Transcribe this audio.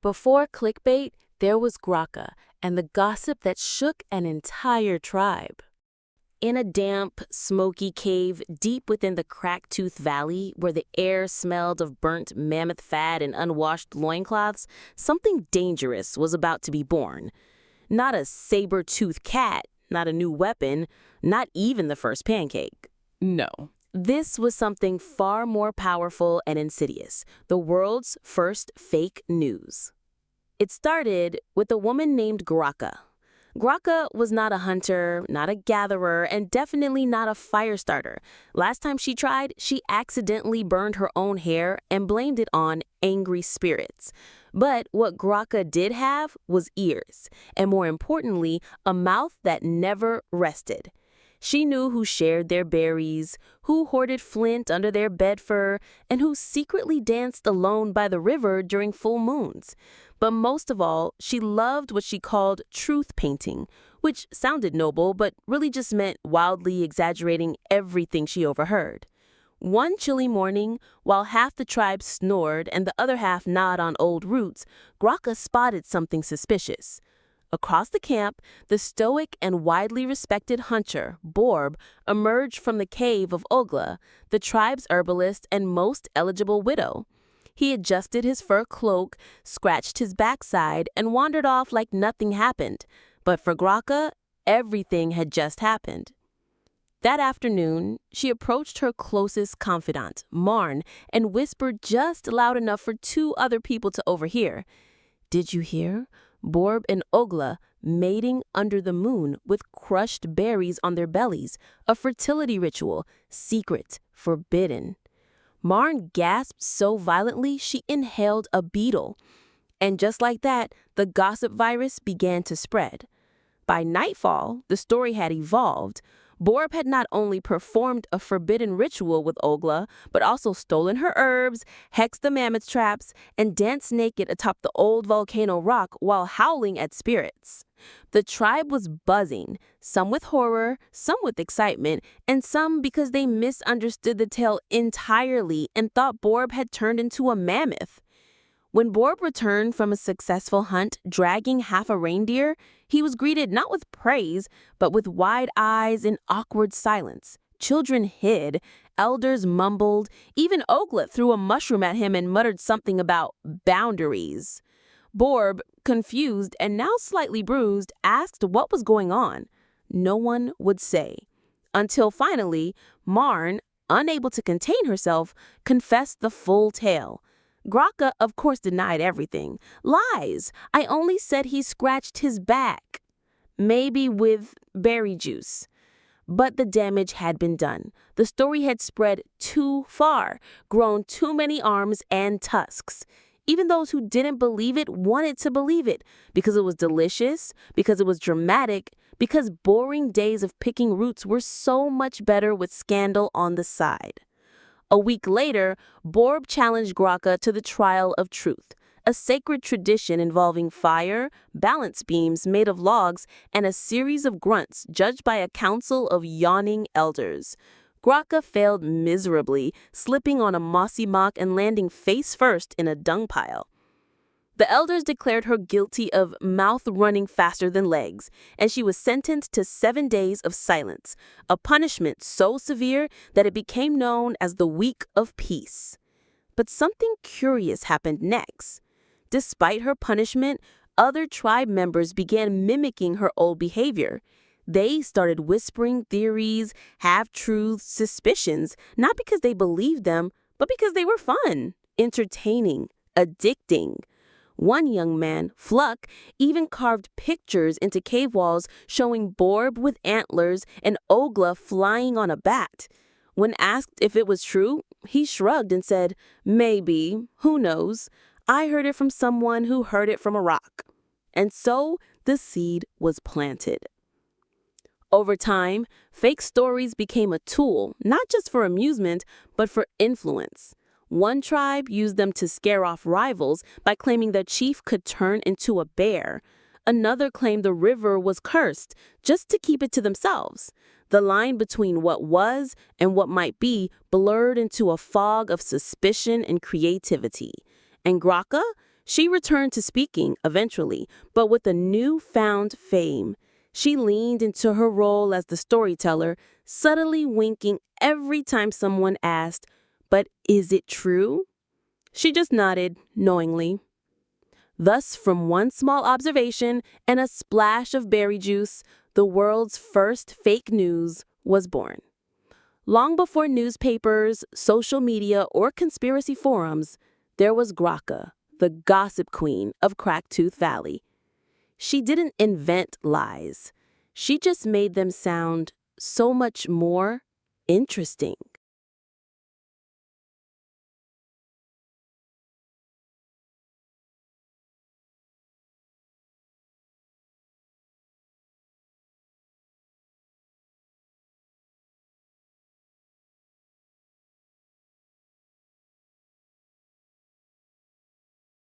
Before clickbait, there was Graka and the gossip that shook an entire tribe. In a damp, smoky cave deep within the Crack-Tooth Valley, where the air smelled of burnt mammoth fat and unwashed loincloths, something dangerous was about to be born. Not a saber-toothed cat, not a new weapon, not even the first pancake. No. This was something far more powerful and insidious, the world's first fake news. It started with a woman named Graka. Graka was not a hunter, not a gatherer, and definitely not a fire starter. Last time she tried, she accidentally burned her own hair and blamed it on angry spirits. But what Graka did have was ears, and more importantly, a mouth that never rested. She knew who shared their berries, who hoarded flint under their bed fur, and who secretly danced alone by the river during full moons. But most of all, she loved what she called truth painting, which sounded noble but really just meant wildly exaggerating everything she overheard. One chilly morning, while half the tribe snored and the other half gnawed on old roots, Graka spotted something suspicious. Across the camp, the stoic and widely respected hunter, Borb, emerged from the cave of Ogla, the tribe's herbalist and most eligible widow. He adjusted his fur cloak, scratched his backside, and wandered off like nothing happened. But for Graka, everything had just happened. That afternoon, she approached her closest confidant, Marn, and whispered just loud enough for two other people to overhear. "Did you hear? Borb and Ogla mating under the moon with crushed berries on their bellies, a fertility ritual, secret, forbidden." Marn gasped so violently she inhaled a beetle. And just like that, the gossip virus began to spread. By nightfall, the story had evolved. Borb had not only performed a forbidden ritual with Ogla, but also stolen her herbs, hexed the mammoth traps, and danced naked atop the old volcano rock while howling at spirits. The tribe was buzzing, some with horror, some with excitement, and some because they misunderstood the tale entirely and thought Borb had turned into a mammoth. When Borb returned from a successful hunt, dragging half a reindeer, he was greeted not with praise, but with wide eyes and awkward silence. Children hid, elders mumbled, even Ogla threw a mushroom at him and muttered something about boundaries. Borb, confused and now slightly bruised, asked what was going on. No one would say. Until finally, Marn, unable to contain herself, confessed the full tale. Graka, of course, denied everything. "Lies! I only said he scratched his back. Maybe with berry juice." But the damage had been done. The story had spread too far, grown too many arms and tusks. Even those who didn't believe it wanted to believe it, because it was delicious, because it was dramatic, because boring days of picking roots were so much better with scandal on the side. A week later, Borb challenged Graka to the trial of truth, a sacred tradition involving fire, balance beams made of logs, and a series of grunts judged by a council of yawning elders. Graka failed miserably, slipping on a mossy mock and landing face first in a dung pile. The elders declared her guilty of mouth running faster than legs, and she was sentenced to 7 days of silence, a punishment so severe that it became known as the Week of Peace. But something curious happened next. Despite her punishment, other tribe members began mimicking her old behavior. They started whispering theories, half-truths, suspicions, not because they believed them, but because they were fun, entertaining, addicting. One young man, Fluck, even carved pictures into cave walls showing Borb with antlers and Ogla flying on a bat. When asked if it was true, he shrugged and said, "Maybe, who knows? I heard it from someone who heard it from a rock." And so the seed was planted. Over time, fake stories became a tool, not just for amusement, but for influence. One tribe used them to scare off rivals by claiming their chief could turn into a bear. Another claimed the river was cursed, just to keep it to themselves. The line between what was and what might be blurred into a fog of suspicion and creativity. And Graka, She returned to speaking eventually, but with a newfound fame. She leaned into her role as the storyteller, subtly winking every time someone asked, "But is it true?" She just nodded knowingly. Thus, from one small observation and a splash of berry juice, the world's first fake news was born. Long before newspapers, social media, or conspiracy forums, there was Graka, the gossip queen of Cracktooth Valley. She didn't invent lies. She just made them sound so much more interesting.